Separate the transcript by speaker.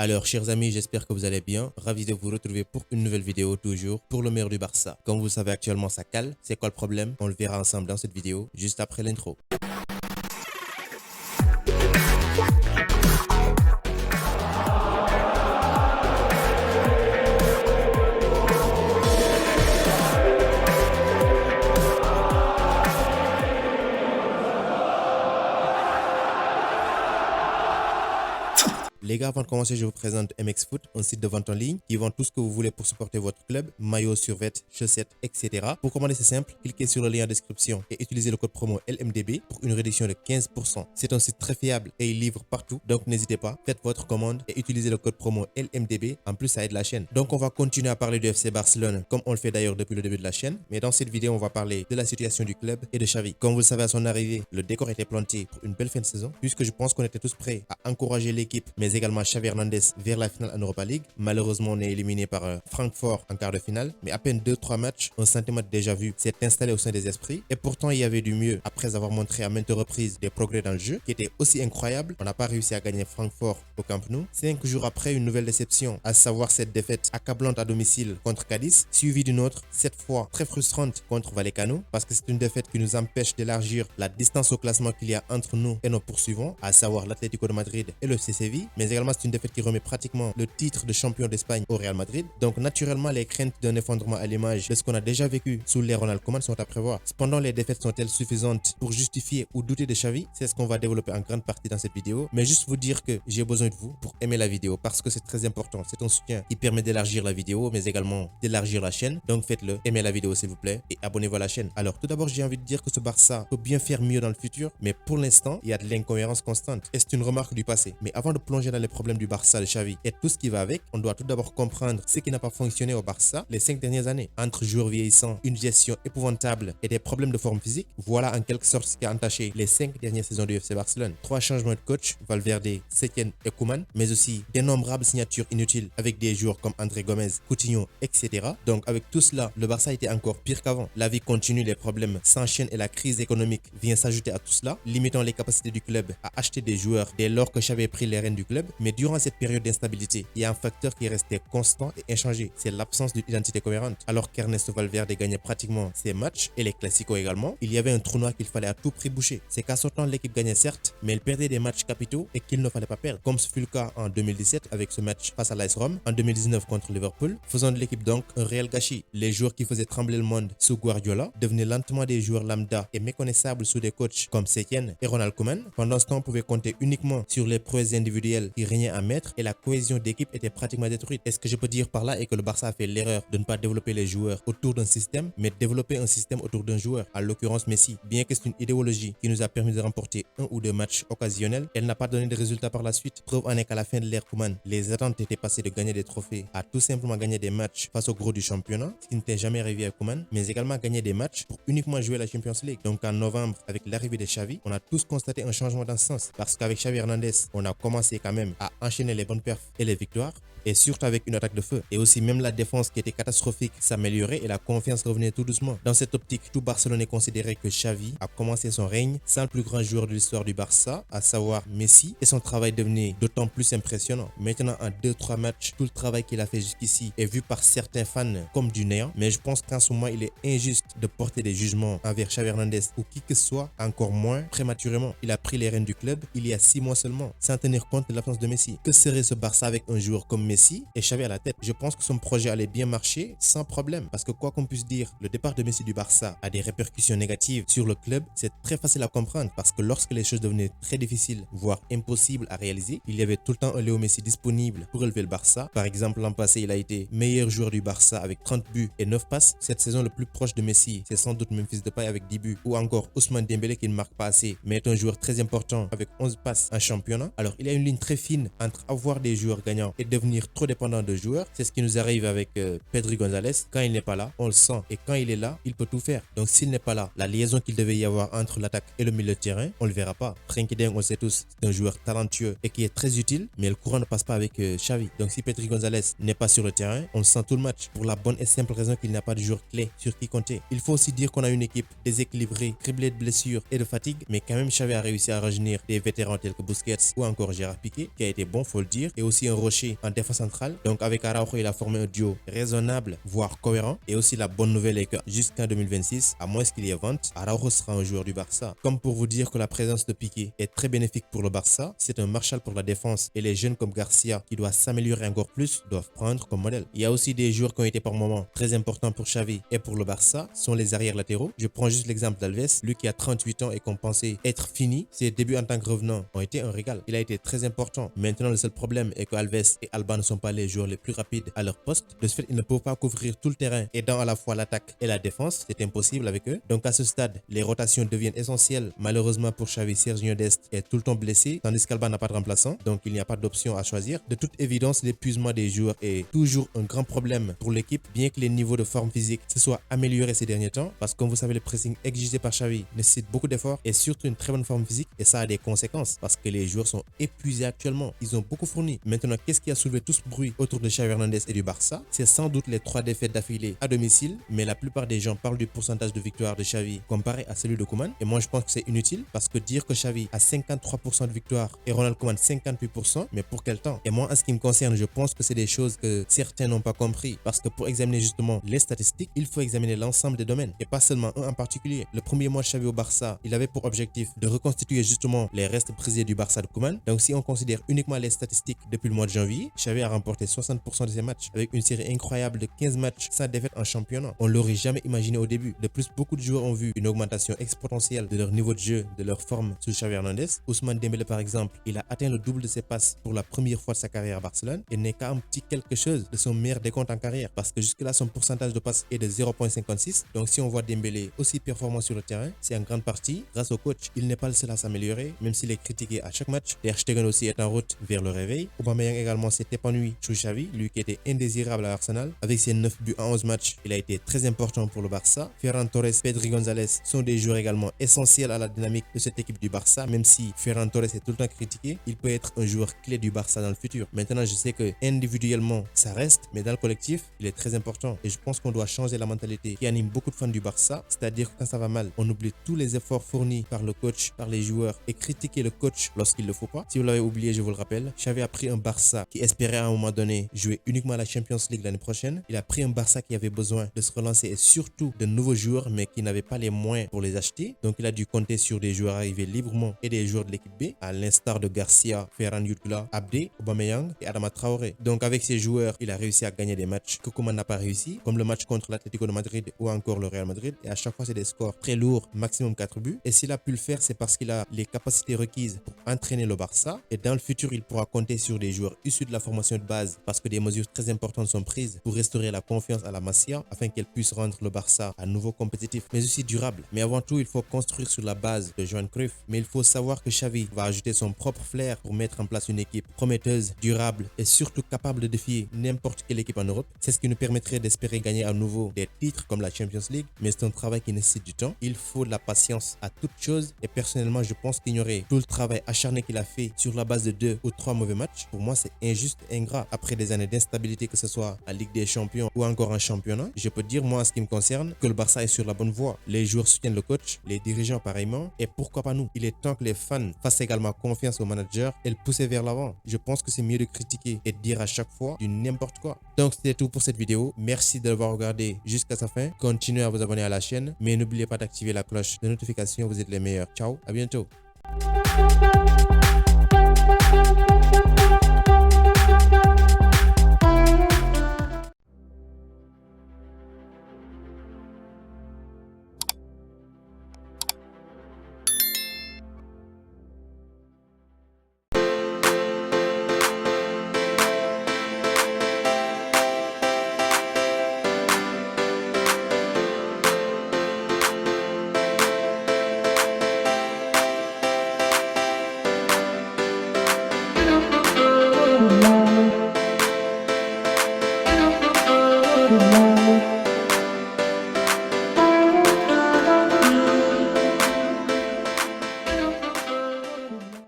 Speaker 1: Alors, chers amis, j'espère que vous allez bien. Ravi de vous retrouver pour une nouvelle vidéo, toujours pour le meilleur du Barça. Comme vous le savez actuellement, ça cale. C'est quoi le problème? On le verra ensemble dans cette vidéo, juste après l'intro. Les gars, avant de commencer, je vous présente MX Foot, un site de vente en ligne qui vend tout ce que vous voulez pour supporter votre club, maillots, survêtements, chaussettes, etc. Pour commander, c'est simple, cliquez sur le lien en description et utilisez le code promo LMDB pour une réduction de 15%. C'est un site très fiable et il livre partout, donc n'hésitez pas, faites votre commande et utilisez le code promo LMDB. En plus, ça aide la chaîne. Donc, on va continuer à parler du FC Barcelone, comme on le fait d'ailleurs depuis le début de la chaîne. Mais dans cette vidéo, on va parler de la situation du club et de Xavi. Comme vous le savez, à son arrivée, le décor était planté pour une belle fin de saison, puisque je pense qu'on était tous prêts à encourager l'équipe, mais également Xavi Hernandez vers la finale en Europa League. Malheureusement, on est éliminé par Francfort en quart de finale, mais à peine 2-3 matchs, un sentiment déjà vu s'est installé au sein des esprits. Et pourtant, il y avait du mieux. Après avoir montré à maintes reprises des progrès dans le jeu qui étaient aussi incroyables, on n'a pas réussi à gagner Francfort au Camp Nou. 5 jours après, une nouvelle déception, à savoir cette défaite accablante à domicile contre Cadiz, suivie d'une autre, cette fois très frustrante contre Vallecano, parce que c'est une défaite qui nous empêche d'élargir la distance au classement qu'il y a entre nous et nos poursuivants, à savoir l'Atlético de Madrid et le FC Séville. Mais également, c'est une défaite qui remet pratiquement le titre de champion d'Espagne au Real Madrid. Donc naturellement, les craintes d'un effondrement à l'image de ce qu'on a déjà vécu sous l'ère Ronald Koeman sont à prévoir. Cependant, les défaites sont-elles suffisantes pour justifier ou douter de Xavi? C'est ce qu'on va développer en grande partie dans cette vidéo. Mais juste vous dire que j'ai besoin de vous pour aimer la vidéo, parce que c'est très important. C'est un soutien qui permet d'élargir la vidéo, mais également d'élargir la chaîne. Donc faites-le, aimez la vidéo s'il vous plaît et abonnez-vous à la chaîne. Alors tout d'abord, j'ai envie de dire que ce Barça peut bien faire mieux dans le futur, mais pour l'instant, il y a de l'incohérence constante. Et c'est une remarque du passé. Mais avant de plonger dans les problèmes du Barça de Xavi et tout ce qui va avec, on doit tout d'abord comprendre ce qui n'a pas fonctionné au Barça les 5 dernières années. Entre joueurs vieillissants, une gestion épouvantable et des problèmes de forme physique, voilà en quelque sorte ce qui a entaché les 5 dernières saisons du FC Barcelone. 3 changements de coach, Valverde, Setien et Koeman, mais aussi d'innombrables signatures inutiles avec des joueurs comme André Gomez, Coutinho, etc. Donc avec tout cela, le Barça était encore pire qu'avant. La vie continue, les problèmes s'enchaînent et la crise économique vient s'ajouter à tout cela, limitant les capacités du club à acheter des joueurs dès lors que Xavi a pris les rênes du club. Mais durant cette période d'instabilité, il y a un facteur qui est resté constant et inchangé, c'est l'absence d'une identité cohérente. Alors qu'Ernesto Valverde gagnait pratiquement ses matchs et les classicos également, il y avait un trou noir qu'il fallait à tout prix boucher. C'est qu'à son temps, l'équipe gagnait certes, mais elle perdait des matchs capitaux et qu'il ne fallait pas perdre, comme ce fut le cas en 2017 avec ce match face à l'AS Rome, en 2019 contre Liverpool, faisant de l'équipe donc un réel gâchis. Les joueurs qui faisaient trembler le monde sous Guardiola devenaient lentement des joueurs lambda et méconnaissables sous des coachs comme Setien et Ronald Koeman. Pendant ce temps, on pouvait compter uniquement sur les prouesses individuelles qui régnaient en maître et la cohésion d'équipe était pratiquement détruite. Et ce que je peux dire par là est que le Barça a fait l'erreur de ne pas développer les joueurs autour d'un système, mais développer un système autour d'un joueur, à l'occurrence Messi. Bien que c'est une idéologie qui nous a permis de remporter 1 ou 2 matchs occasionnels, elle n'a pas donné de résultats par la suite. Preuve en est qu'à la fin de l'ère Koeman, les attentes étaient passées de gagner des trophées à tout simplement gagner des matchs face au gros du championnat, ce qui n'était jamais arrivé à Koeman, mais également gagner des matchs pour uniquement jouer la Champions League. Donc en novembre, avec l'arrivée de Xavi, on a tous constaté un changement dans ce sens, parce qu'avec Xavi Hernandez, on a commencé quand même à enchaîner les bonnes perfs et les victoires, et surtout avec une attaque de feu. Et aussi même la défense qui était catastrophique s'améliorait et la confiance revenait tout doucement. Dans cette optique, tout Barcelone considérait que Xavi a commencé son règne sans le plus grand joueur de l'histoire du Barça, à savoir Messi, et son travail devenait d'autant plus impressionnant. Maintenant, en 2-3 matchs, tout le travail qu'il a fait jusqu'ici est vu par certains fans comme du néant, mais je pense qu'en ce moment, il est injuste de porter des jugements envers Xavi Hernandez ou qui que ce soit, encore moins prématurément. Il a pris les rênes du club il y a 6 mois seulement, sans tenir compte de l'absence de Messi. Que serait ce Barça avec un joueur comme Messi et Xavi à la tête? Je pense que son projet allait bien marcher sans problème, parce que quoi qu'on puisse dire, le départ de Messi du Barça a des répercussions négatives sur le club. C'est très facile à comprendre, parce que lorsque les choses devenaient très difficiles, voire impossibles à réaliser, il y avait tout le temps un Léo Messi disponible pour relever le Barça. Par exemple, l'an passé, il a été meilleur joueur du Barça avec 30 buts et 9 passes. Cette saison, le plus proche de Messi, c'est sans doute Memphis Depay avec 10 buts, ou encore Ousmane Dembélé qui ne marque pas assez, mais est un joueur très important avec 11 passes en championnat. Alors il y a une ligne très fine entre avoir des joueurs gagnants et devenir devenir trop dépendant de joueurs. C'est ce qui nous arrive avec Pedri Gonzalez. Quand il n'est pas là, on le sent. Et quand il est là, il peut tout faire. Donc s'il n'est pas là, la liaison qu'il devait y avoir entre l'attaque et le milieu de terrain, on le verra pas. Frenkie de Jong, on le sait tous, c'est un joueur talentueux et qui est très utile, mais le courant ne passe pas avec Xavi. Donc si Pedri Gonzalez n'est pas sur le terrain, on le sent tout le match pour la bonne et simple raison qu'il n'a pas de joueur clé sur qui compter. Il faut aussi dire qu'on a une équipe déséquilibrée, criblée de blessures et de fatigue, mais quand même Xavi a réussi à rajeunir des vétérans tels que Busquets ou encore Gérard Piqué, qui a été bon, faut le dire, et aussi un rocher en défense centrale. Donc avec Araujo, il a formé un duo raisonnable, voire cohérent. Et aussi la bonne nouvelle est que jusqu'en 2026, à moins qu'il y ait vente, Araujo sera un joueur du Barça. Comme pour vous dire que la présence de Piqué est très bénéfique pour le Barça, c'est un Marshall pour la défense et les jeunes comme Garcia qui doivent s'améliorer encore plus doivent prendre comme modèle. Il y a aussi des joueurs qui ont été par moments très importants pour Xavi et pour le Barça, sont les arrières latéraux. Je prends juste l'exemple d'Alves, lui qui a 38 ans et qu'on pensait être fini. Ses débuts en tant que revenant ont été un régal. Il a été très important. Maintenant, le seul problème est que Alves et Alba ne sont pas les joueurs les plus rapides à leur poste. De ce fait, ils ne peuvent pas couvrir tout le terrain, aidant à la fois l'attaque et la défense. C'est impossible avec eux. Donc à ce stade, les rotations deviennent essentielles. Malheureusement pour Xavi, Sergio Dest est tout le temps blessé, tandis qu'Alba n'a pas de remplaçant. Donc il n'y a pas d'option à choisir. De toute évidence, l'épuisement des joueurs est toujours un grand problème pour l'équipe, bien que les niveaux de forme physique se soient améliorés ces derniers temps. Parce que comme vous savez, le pressing exigé par Xavi nécessite beaucoup d'efforts et surtout une très bonne forme physique. Et ça a des conséquences parce que les joueurs sont épuisés actuellement. Ils ont beaucoup fourni. Maintenant, qu'est-ce qui a soulevé tout ce bruit autour de Xavi Hernandez et du Barça? C'est sans doute les 3 défaites d'affilée à domicile, mais la plupart des gens parlent du pourcentage de victoire de Xavi comparé à celui de Koeman. Et moi, je pense que c'est inutile parce que dire que Xavi a 53% de victoire et Ronald Koeman 58%, mais pour quel temps? Et moi, en ce qui me concerne, je pense que c'est des choses que certains n'ont pas compris parce que pour examiner justement les statistiques, il faut examiner l'ensemble des domaines et pas seulement un en particulier. Le premier mois de Xavi au Barça, il avait pour objectif de reconstituer justement les restes brisés du Barça de Koeman. Donc si on considère uniquement les statistiques depuis le mois de janvier, Xavi a remporté 60% de ses matchs avec une série incroyable de 15 matchs sans défaite en championnat. On l'aurait jamais imaginé au début. De plus, beaucoup de joueurs ont vu une augmentation exponentielle de leur niveau de jeu, de leur forme sous Xavi Hernandez. Ousmane Dembélé par exemple, il a atteint le double de ses passes pour la première fois de sa carrière à Barcelone et n'est qu'à un petit quelque chose de son meilleur décompte en carrière parce que jusque là son pourcentage de passes est de 0.56. Donc si on voit Dembélé aussi performant sur le terrain, c'est en grande partie grâce au coach. Il n'est pas le seul à s'améliorer, même s'il est critiqué à chaque match. Ter Stegen aussi est en route vers le réveil. Aubameyang également s'est épanoui sous Xavi, lui qui était indésirable à Arsenal. Avec ses 9 buts en 11 matchs, il a été très important pour le Barça. Ferran Torres, Pedri Gonzalez sont des joueurs également essentiels à la dynamique de cette équipe du Barça. Même si Ferran Torres est tout le temps critiqué, il peut être un joueur clé du Barça dans le futur. Maintenant, je sais que individuellement, ça reste, mais dans le collectif, il est très important. Et je pense qu'on doit changer la mentalité qui anime beaucoup de fans du Barça. C'est-à-dire que quand ça va mal, on oublie tous les efforts fournis par le coach, par les joueurs et critiquer le coach lorsqu'il ne le faut pas. Si vous l'avez oublié, je vous le rappelle, Xavi a pris un Barça qui espérait à un moment donné jouer uniquement à la Champions League l'année prochaine. Il a pris un Barça qui avait besoin de se relancer et surtout de nouveaux joueurs mais qui n'avaient pas les moyens pour les acheter. Donc il a dû compter sur des joueurs arrivés librement et des joueurs de l'équipe B, à l'instar de Garcia, Ferran Jutgla, Abde, Aubameyang et Adama Traoré. Donc avec ces joueurs, il a réussi à gagner des matchs que Koeman n'a pas réussi, comme le match contre l'Atlético de Madrid ou encore le Real Madrid. Et à chaque fois, c'est des scores très lourds, maximum 4 buts. Et s'il a pu le faire, c'est parce qu'il a les capacités requises pour entraîner le Barça. Et dans le futur, il pourra compter sur des joueurs issus de la formation de base parce que des mesures très importantes sont prises pour restaurer la confiance à la Masia afin qu'elle puisse rendre le Barça à nouveau compétitif, mais aussi durable. Mais avant tout, il faut construire sur la base de Johan Cruyff. Mais il faut savoir que Xavi va ajouter son propre flair pour mettre en place une équipe prometteuse, durable et surtout capable de défier n'importe quelle équipe en Europe. C'est ce qui nous permettrait d'espérer gagner à nouveau des titres comme la Champions League, mais c'est un travail qui nécessite du temps. Il faut de la patience à toute chose et personnellement, je pense qu'ignorer tout le travail acharné qu'il a fait sur la base de 2 ou 3 mauvais matchs, pour moi, c'est injuste et ingrat. Après des années d'instabilité, que ce soit en Ligue des Champions ou encore en championnat, je peux dire, moi, en ce qui me concerne, que le Barça est sur la bonne voie. Les joueurs soutiennent le coach, les dirigeants pareillement, et pourquoi pas nous. Il est temps que les fans fassent également confiance au manager et le pousser vers l'avant. Je pense que c'est mieux de critiquer et de dire à chaque fois du n'importe quoi. Donc c'était tout pour cette vidéo. Merci de l'avoir regardé jusqu'à sa fin. Continuez à vous abonner à la chaîne, mais n'oubliez pas d'activer la cloche de notification. Vous êtes les meilleurs. Ciao, à bientôt.